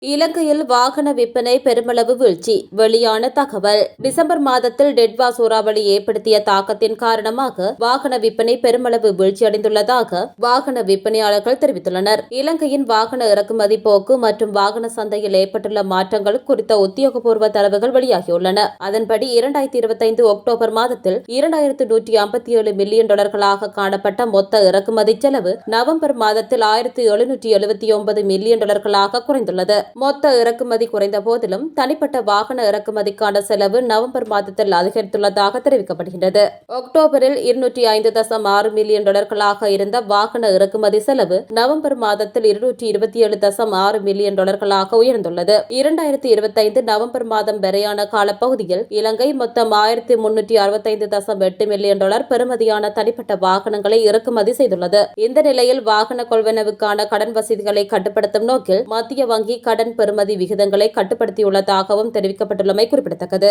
இலங்கையில் வாகன விற்பனை பெருமளவு வீழ்ச்சி வெளியான தகவல். டிசம்பர் மாதத்தில் டெட்வா சூறாவளி ஏற்படுத்திய தாக்கத்தின் காரணமாக வாகன விற்பனை பெருமளவு வீழ்ச்சியடைந்துள்ளதாக வாகன விற்பனையாளர்கள் தெரிவித்துள்ளனர். இலங்கையின் வாகன இறக்குமதி போக்கு மற்றும் வாகன சந்தையில் ஏற்பட்டுள்ள மாற்றங்கள் குறித்த உத்தியோகபூர்வ தரவுகள் வெளியாகியுள்ளன. அதன்படி 2025 அக்டோபர் மாதத்தில் 2157 மில்லியன் டாலர்களாக காணப்பட்ட மொத்த இறக்குமதி செலவு நவம்பர் மாதத்தில் 1779 மில்லியன் டாலர்களாக குறைந்துள்ளது. மொத்த இறக்குமதி குறைந்த போதிலும் தனிப்பட்ட வாகன இறக்குமதிக்கான செலவு நவம்பர் மாதத்தில் அதிகரித்துள்ளதாக தெரிவிக்கப்படுகிறது. அக்டோபரில் 205.6 மில்லியன் டாலர்களாக இருந்த வாகன இறக்குமதி செலவு நவம்பர் மாதத்தில் 227.6 மில்லியன் டாலர்களாக உயர்ந்துள்ளது. 2025 நவம்பர் மாதம் வரையான காலப்பகுதியில் இலங்கை மொத்தம் 1365.8 மில்லியன் டாலர் பெறுமதியான தனிப்பட்ட வாகனங்களை இறக்குமதி செய்துள்ளது. இந்த நிலையில் வாகன கொள்வனவுக்கான கடன் வசதிகளை கட்டுப்படுத்தும் நோக்கில் மத்திய வங்கி கடன் பெறுமதி விகிதங்களை கட்டுப்படுத்தியுள்ளதாகவும் தெரிவிக்கப்பட்டுள்ளமை குறிப்பிடத்தக்கது.